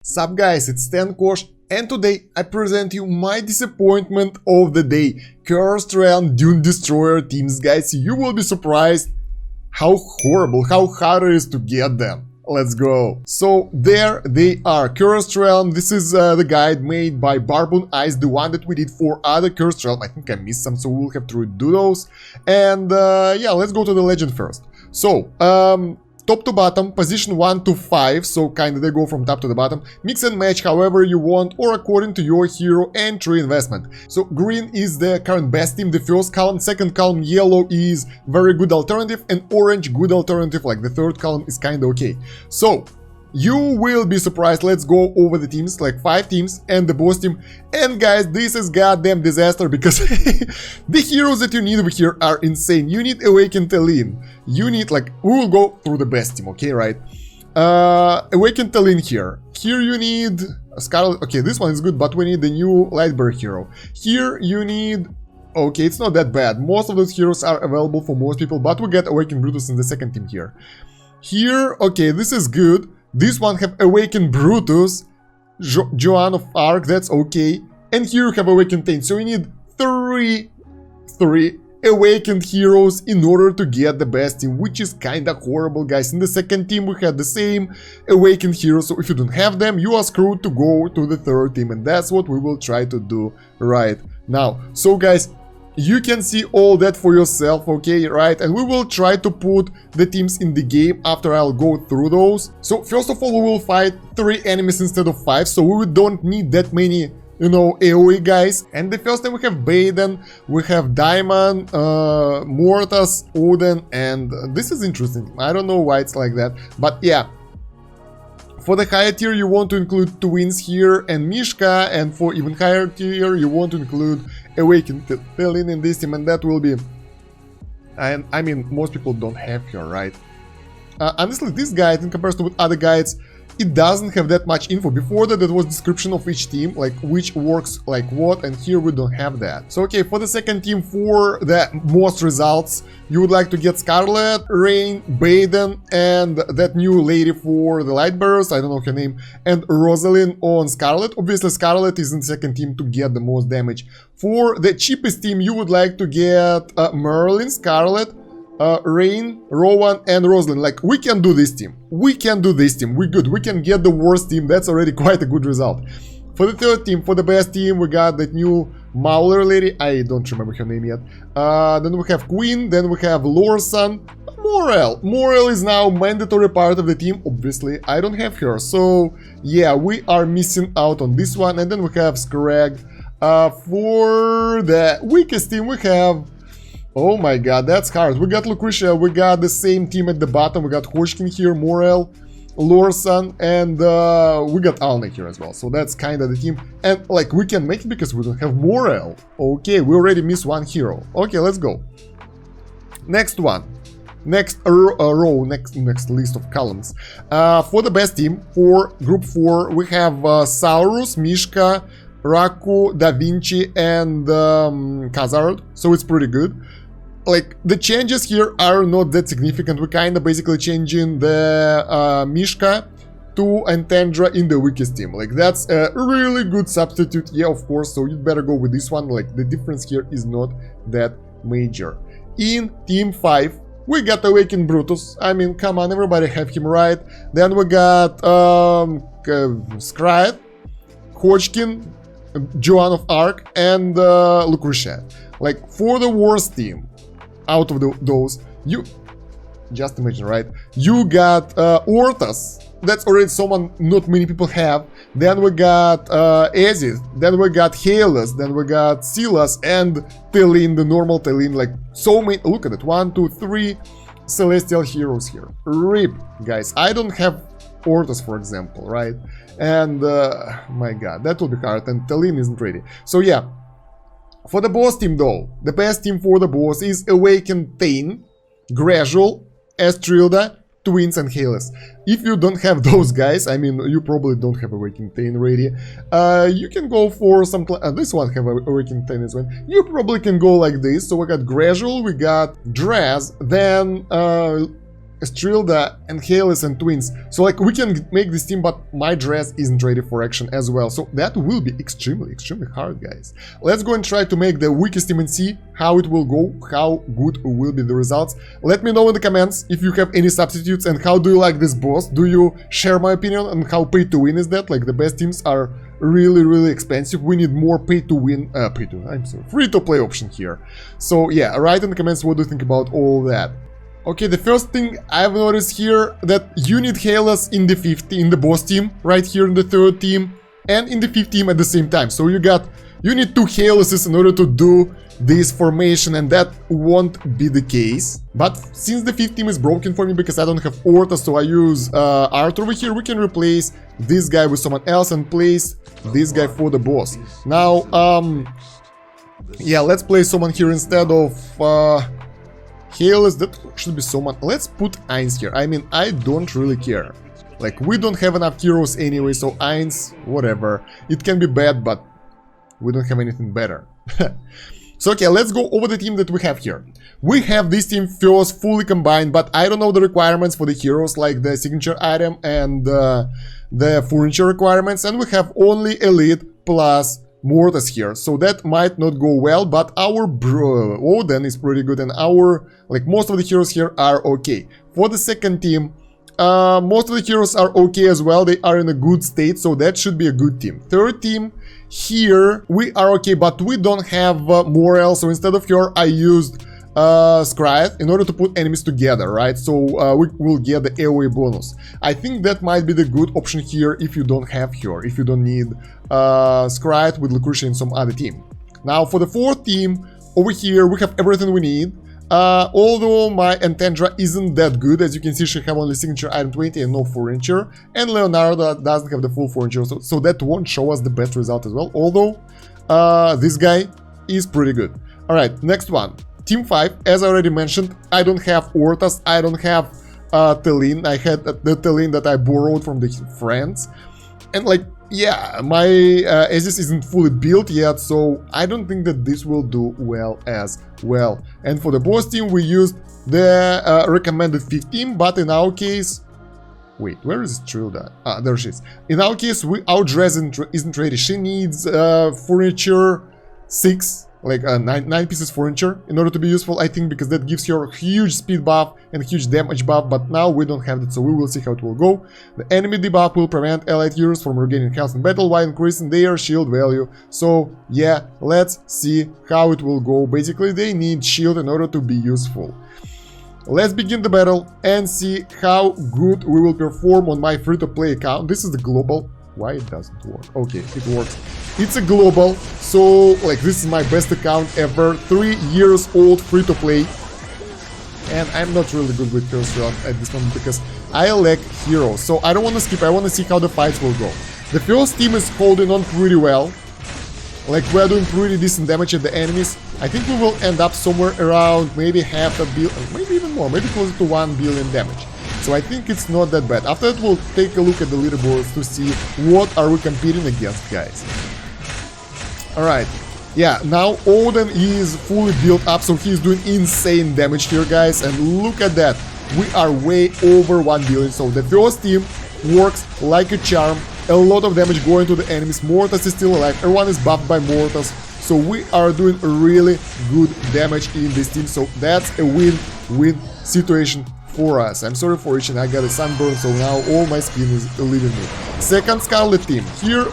Sup guys, it's Kosh, and today I present you my disappointment of the day. Cursed Realm Dune Destroyer teams, guys. You will be surprised how horrible, how hard it is to get them. Let's go. So there they are, Cursed Realm. This is the guide made by Barboon Ice, the one that we did for other Cursed Realm. I think I missed some, so we'll have to redo those. And yeah, let's go to the legend first. So, top to bottom, position 1 to 5, so kinda they go from top to the bottom. Mix and match however you want or according to your hero and true investment. So green is the current best team, the first column, second column yellow is very good alternative, and orange good alternative, like the third column is kinda okay. So you will be surprised. Let's go over the teams, like 5 teams and the boss team. And guys, this is goddamn disaster because the heroes that you need over here are insane. You need Awaken Talin. You need, like, we will go through the best team, okay, right? Awaken Talin here. Here you need Scarlet. Okay, this one is good, but we need the new Lightbearer hero. Here you need... Okay, it's not that bad. Most of those heroes are available for most people, but we get Awaken Brutus in the second team here. Here, okay, this is good. This one have Awakened Brutus, Joan of Arc, that's okay. And here you have Awakened Tain. So you need three Awakened heroes in order to get the best team, which is kinda horrible, guys. In the second team we had the same Awakened heroes, so if you don't have them, you are screwed to go to the third team, and that's what we will try to do right now. So guys, you can see all that for yourself, okay, right? And we will try to put the teams in the game after I'll go through those. So first of all, we will fight 3 enemies instead of 5, so we don't need that many, you know, AoE guys. And the first time we have Baden, we have Diamond, Mortas, Odin, and this is interesting. I don't know why it's like that, but yeah. For the higher tier, you want to include twins here and Mishka, and for even higher tier, you want to include Awakened Talin in this team, and that will be... I mean, most people don't have her, right? Honestly, this guide, in comparison with other guides, it doesn't have that much info. Before that, there was description of each team, like which works like what, and here we don't have that. So okay, for the second team, for the most results, you would like to get Scarlet, Rain, Baden, and that new lady for the Lightbearers, I don't know her name, and Rosalind on Scarlet. Obviously, Scarlet is in second team to get the most damage. For the cheapest team, you would like to get Merlin, Scarlet, Rain, Rowan, and Rosalind. Like, we can do this team. We can do this team. We're good. We can get the worst team. That's already quite a good result. For the third team, for the best team, we got that new Mauler lady. I don't remember her name yet. Then we have Queen. Then we have Lorsan. Morel. Morel is now mandatory part of the team. Obviously, I don't have her. So, yeah, we are missing out on this one. And then we have Scrag. For the weakest team, we have... Oh my god, that's hard. We got Lucretia, we got the same team at the bottom, we got Hoshkin here, Morel, Lorsan, and we got Alna here as well. So that's kind of the team. And like, we can make it because we don't have Morel. Okay, we already missed one hero. Okay, let's go. Next one. Next row, next list of columns. For the best team, for group 4, we have Saurus, Mishka, Raku, Da Vinci, and Khazard. So it's pretty good. Like, the changes here are not that significant. We're kind of basically changing the Mishka to Antandra in the weakest team. Like, that's a really good substitute, yeah, of course, so you'd better go with this one. Like, the difference here is not that major. In team 5, we got Awakened Brutus. I mean, come on, everybody have him right. Then we got Scryed, Hodgkin, Joan of Arc, and Lucretia. Like, for the worst team out of those, you just imagine, right? You got Ortas. That's already someone not many people have. Then we got Aziz. Then we got Halus. Then we got Silas and Talin, the normal Talin. Like, so many. Look at it. 1, 2, 3 celestial heroes here. RIP, guys. I don't have Ortas, for example, right? And my god, that will be hard, and Talin isn't ready. So yeah, for the boss team though, the best team for the boss is Awakened Tain, Gradual, Estrilda, Twins, and Halus. If you don't have those guys, I mean, you probably don't have Awakened Tain ready, you can go for some... this one have Awakened Tain as well. You probably can go like this. So we got Gradual, we got Draz, then Strilda, and Halis and Twins. So like we can make this team, but my dress isn't ready for action as well. So that will be extremely hard, guys. Let's go and try to make the weakest team and see how it will go, how good will be the results. Let me know in the comments if you have any substitutes and how do you like this boss. Do you share my opinion on how pay to win is that? Like the best teams are really expensive. We need more pay to win, I'm sorry, free to play option here. So yeah, write in the comments what do you think about all that. Okay, the first thing I've noticed here that you need Halos in the 50 in the boss team, right here in the third team, and in the 5th team at the same time. So you need 2 Haloses in order to do this formation, and that won't be the case. But since the 5th team is broken for me because I don't have Orta, so I use Arthur over here, we can replace this guy with someone else and place this guy for the boss. Now, yeah, let's place someone here instead of Halos. That should be someone. Let's put Eins here. I mean, I don't really care. Like, we don't have enough heroes anyway, so Eins, whatever. It can be bad, but we don't have anything better. So, okay, let's go over the team that we have here. We have this team first fully combined, but I don't know the requirements for the heroes, like the signature item and the furniture requirements, and we have only Elite plus Mortis here, so that might not go well, but our Odin is pretty good, and our, like, most of the heroes here are okay. For the second team, most of the heroes are okay as well, they are in a good state, so that should be a good team. Third team, here we are okay, but we don't have Morel, so instead of her I used Scryeth in order to put enemies together, right? So we will get the AoE bonus. I think that might be the good option here if you don't have her, if you don't need Scryeth with Lucretia in some other team. Now for the fourth team, over here we have everything we need. Although my Antandra isn't that good, as you can see she have only signature item 20 and no furniture, and Leonardo doesn't have the full furniture, so that won't show us the best result as well, although this guy is pretty good. Alright, next one. Team 5, as I already mentioned, I don't have Ortas, I don't have Telin. I had the Telin that I borrowed from the friends. And like, yeah, my Aegis isn't fully built yet, so I don't think that this will do well as well. And for the boss team, we used the recommended 15, but in our case... Wait, where is Trilda? Ah, there she is. In our case, our dress isn't ready. She needs furniture 6. Like 9 pieces furniture in order to be useful, I think, because that gives her a huge speed buff and huge damage buff, but now we don't have that, so we will see how it will go. The enemy debuff will prevent allied heroes from regaining health in battle while increasing their shield value. So yeah, let's see how it will go. Basically they need shield in order to be useful. Let's begin the battle and see how good we will perform on my free-to-play account. This is the global. Why it doesn't work? Okay, it works. It's a global, so like this is my best account ever. 3 years old, free to play, and I'm not really good with first round at this moment because I lack heroes. So I don't want to skip. I want to see how the fights will go. The first team is holding on pretty well. Like we're doing pretty decent damage at the enemies. I think we will end up somewhere around maybe half a billion, maybe even more, maybe closer to 1 billion damage. So I think it's not that bad. After that, we'll take a look at the leaderboards to see what are we competing against, guys. Alright, yeah, now Odin is fully built up, so he's doing insane damage here, guys. And look at that, we are way over 1 billion. So the first team works like a charm. A lot of damage going to the enemies. Mortis is still alive, everyone is buffed by Mortis. So we are doing really good damage in this team. So that's a win-win situation for us. I'm sorry for itching, I got a sunburn, so now all my skin is leaving me. Second Scarlet team. Here,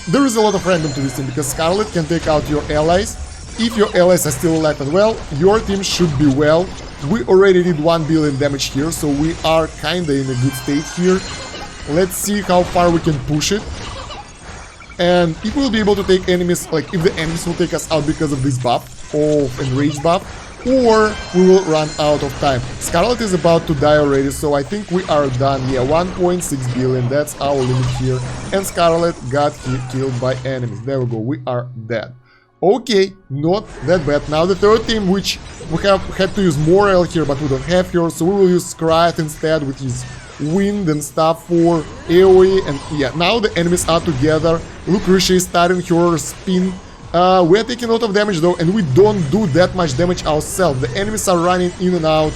there is a lot of random to this team, because Scarlet can take out your allies. If your allies are still alive and well, your team should be well. We already did 1 billion damage here, so we are kinda in a good state here. Let's see how far we can push it. And if we'll be able to take enemies, like if the enemies will take us out because of this buff, of enraged buff, or we will run out of time. Scarlet is about to die already, so I think we are done. Yeah, 1.6 billion, that's our limit here. And Scarlet got killed by enemies. There we go, we are dead. Okay, not that bad. Now the third team, which we have had to use Morel here, but we don't have her, so we will use Scryeth instead with his wind and stuff for AoE. And yeah, now the enemies are together. Lucretia is starting her spin. We're taking a lot of damage though, and we don't do that much damage ourselves. The enemies are running in and out.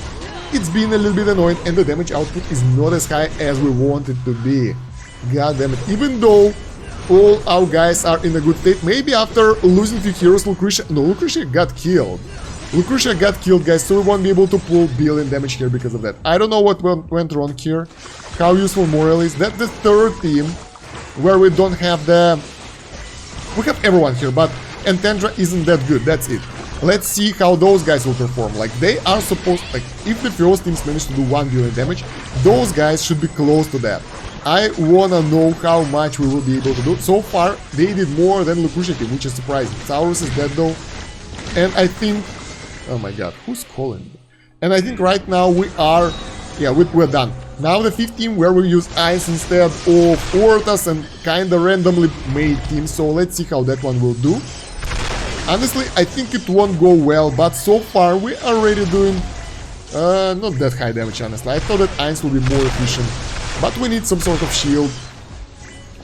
it's been a little bit annoying, and the damage output is not as high as we want it to be. God damn it. Even though all our guys are in a good state, maybe after losing few heroes, Lucretia got killed. Lucretia got killed, guys, so we won't be able to pull billion damage here because of that. I don't know what went wrong here, how useful Morel is. That's the third team where we don't have the... We have everyone here, but Entendra isn't that good, that's it. Let's see how those guys will perform. Like, they are supposed... Like, if the first teams manage to do 1 billion damage, those guys should be close to that. I wanna know how much we will be able to do. So far, they did more than Lucretia team, which is surprising. Saurus is dead though. And I think... Oh my god, who's calling me? And I think right now we are... Yeah, we're done. Now the 5th team where we use Ice instead of Ortas and kinda randomly made team. So let's see how that one will do. Honestly, I think it won't go well, but so far we are already doing not that high damage, honestly. I thought that Ice will be more efficient, but we need some sort of shield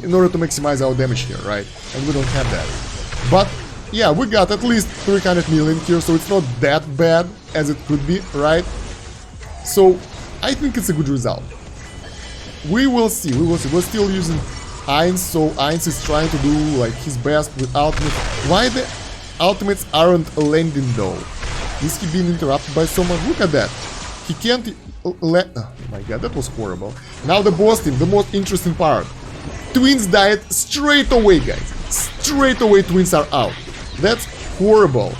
in order to maximize our damage here, right? And we don't have that. But yeah, we got at least 300 million here, so it's not that bad as it could be, right? So I think it's a good result. We will see, we will see. We're still using Ainz, so Ainz is trying to do like his best with ultimate. Why the ultimates aren't landing though? Is he being interrupted by someone? Look at that. He can't let... Oh my god, that was horrible. Now the boss team, the most interesting part. Twins died straight away, guys. Straight away Twins are out. That's horrible.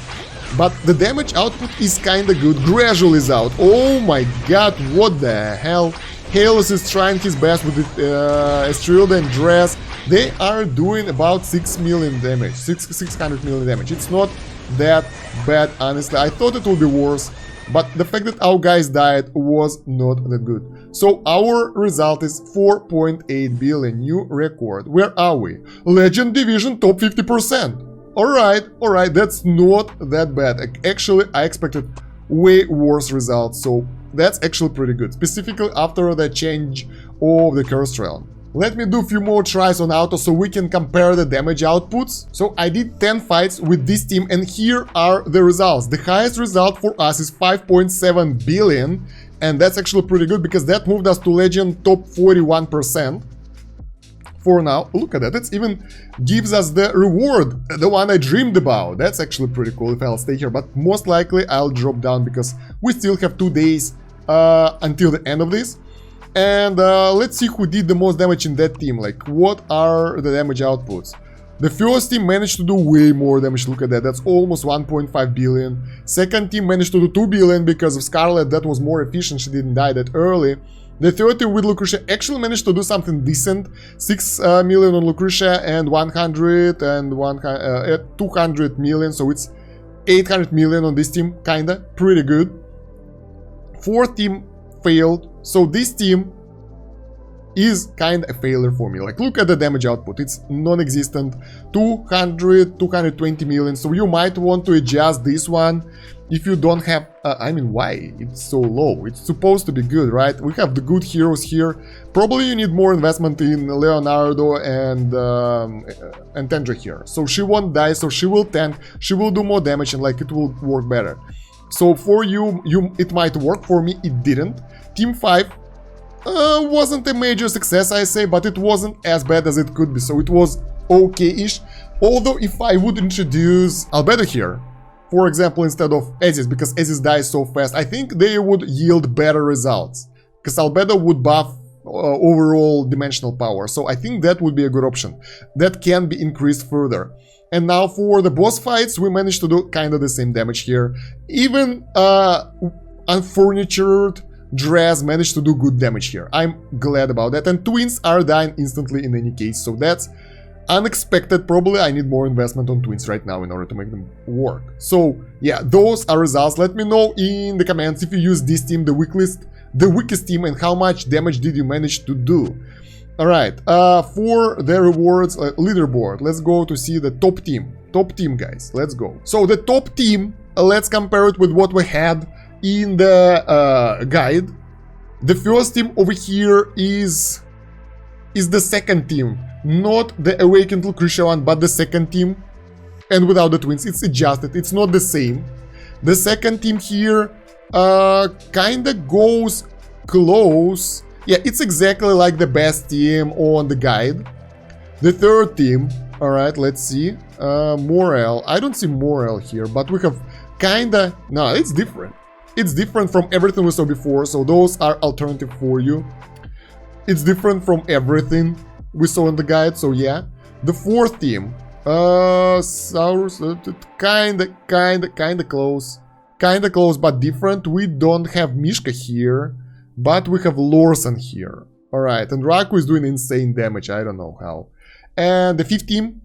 But the damage output is kinda good. Gradual is out. Oh my god, what the hell? Halos is trying his best with Estrelda and Dress. They are doing about 6 million damage. 600 million damage. It's not that bad, honestly. I thought it would be worse. But the fact that our guys died was not that good. So our result is 4.8 billion. New record. Where are we? Legend Division top 50%. Alright, that's not that bad. Actually, I expected way worse results, so that's actually pretty good, specifically after the change of the Cursed Realm. Let me do a few more tries on auto so we can compare the damage outputs. So I did 10 fights with this team, and here are the results. The highest result for us is 5.7 billion, and that's actually pretty good because that moved us to Legend top 41%. For now, look at that, it even gives us the reward, the one I dreamed about. That's actually pretty cool if I'll stay here, but most likely I'll drop down because we still have 2 days until the end of this. And let's see who did the most damage in that team, like what are the damage outputs. The first team managed to do way more damage, look at that, that's almost 1.5 billion. Second team managed to do 2 billion because of Scarlet, that was more efficient, she didn't die that early. The third team with Lucretia actually managed to do something decent. 6 million on Lucretia and 200 million, so it's 800 million on this team, kinda, pretty good. Fourth team failed, so this team is kinda a failure for me. Like, look at the damage output, it's non-existent. 220 million, so you might want to adjust this one. If you don't have... I mean, why? It's so low. It's supposed to be good, right? We have the good heroes here. Probably you need more investment in Leonardo and Tendra here. So she won't die, so she will tank, she will do more damage, and like it will work better. So for you it might work. For me, it didn't. Team 5 wasn't a major success, I say, but it wasn't as bad as it could be. So it was okay-ish. Although if I would introduce Albedo here, for example, instead of Aziz, because Aziz dies so fast, I think they would yield better results. Because Albedo would buff overall dimensional power, so I think that would be a good option. That can be increased further. And now for the boss fights, we managed to do kind of the same damage here. Even unfurnitured Dress managed to do good damage here. I'm glad about that. And Twins are dying instantly in any case, so that's unexpected. Probably I need more investment on Twins right now in order to make them work. So yeah, those are results. Let me know in the comments if you use this team, the weakest team, and how much damage did you manage to do. Alright, for the rewards leaderboard, let's go to see the top team. Top team, guys, let's go. So the top team, let's compare it with what we had in the guide. The first team over here is the second team. Not the Awakened Lucretia one, but the second team. And without the Twins, it's adjusted, it's not the same. The second team here kinda goes close. Yeah, it's exactly like the best team on the guide. The third team, alright, let's see. Morale, I don't see morale here, but we have kinda... No, it's different. It's different from everything we saw before, so those are alternative for you. It's different from everything we saw in the guide, so yeah. The fourth team, Saurus, kinda close. Kinda close, but different. We don't have Mishka here, but we have Lorsan here. Alright, and Raku is doing insane damage, I don't know how. And the fifth team,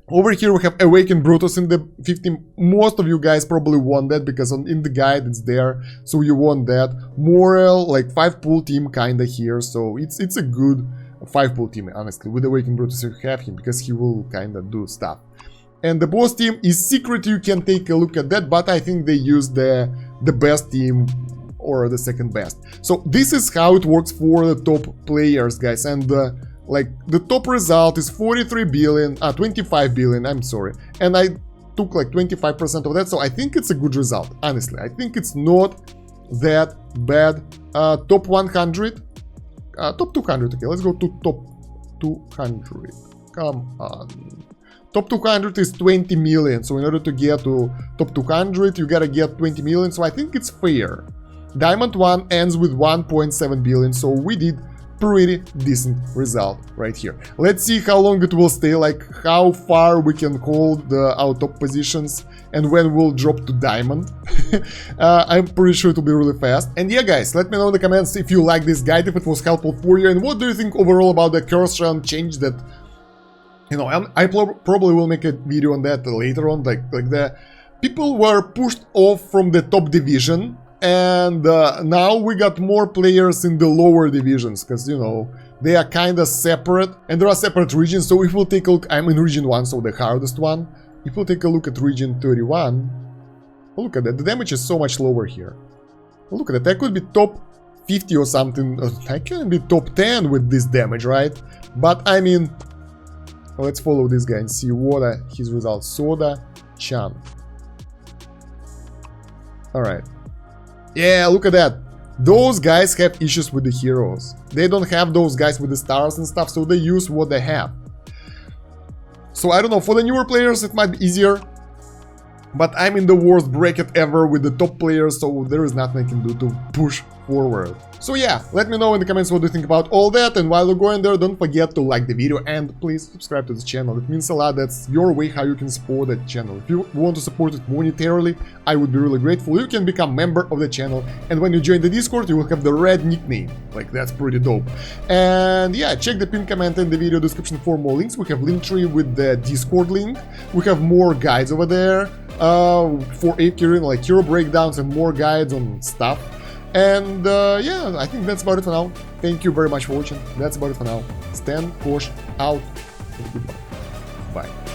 over here we have Awakened Brutus in the fifth team. Most of you guys probably want that, because in the guide it's there, so you want that. Morale, like 5-pool team kinda here, so it's a good 5-pool team, honestly. With Awakened Brutus you have him, because he will kinda do stuff. And the boss team is secret, you can take a look at that, but I think they use the best team or the second best. So this is how it works for the top players, guys, and like the top result is 43 billion, 25 billion, I'm sorry, and I took like 25% of that, so I think it's a good result, honestly. I think it's not that bad. Top 100, top 200, okay, let's go to top 200, come on. Top 200 is 20 million, so in order to get to top 200, you gotta get 20 million, so I think it's fair. Diamond 1 ends with 1.7 billion, so we did pretty decent result right here. Let's see how long it will stay, like how far we can hold our top positions, and when we'll drop to diamond. I'm pretty sure it will be really fast. And yeah, guys, let me know in the comments if you like this guide, if it was helpful for you, and what do you think overall about the curse round change that... You know, I probably will make a video on that later on, like the people were pushed off from the top division, and now we got more players in the lower divisions, because, you know, they are kind of separate, and there are separate regions. So if we'll take a look, I'm in region 1, so the hardest one. If we'll take a look at region 31, look at that, the damage is so much lower here. Look at that, I could be top 50 or something, I can be top 10 with this damage, right? But I mean... Let's follow this guy and see what are his results. Soda-chan. Alright. Yeah, look at that. Those guys have issues with the heroes. They don't have those guys with the stars and stuff, so they use what they have. So I don't know, for the newer players it might be easier. But I'm in the worst bracket ever with the top players, so there is nothing I can do to push forward. So yeah, let me know in the comments what you think about all that, and while you're going there, don't forget to like the video and please subscribe to the channel. It means a lot. That's your way how you can support the channel. If you want to support it monetarily, I would be really grateful. You can become a member of the channel, and when you join the Discord, you will have the red nickname. Like, that's pretty dope. And yeah, check the pinned comment in the video description for more links. We have Linktree with the Discord link. We have more guides over there for AFK, like hero breakdowns and more guides on stuff. And yeah, I think that's about it for now. Thank you very much for watching. That's about it for now. Stan, Kosh, out. Goodbye. Bye.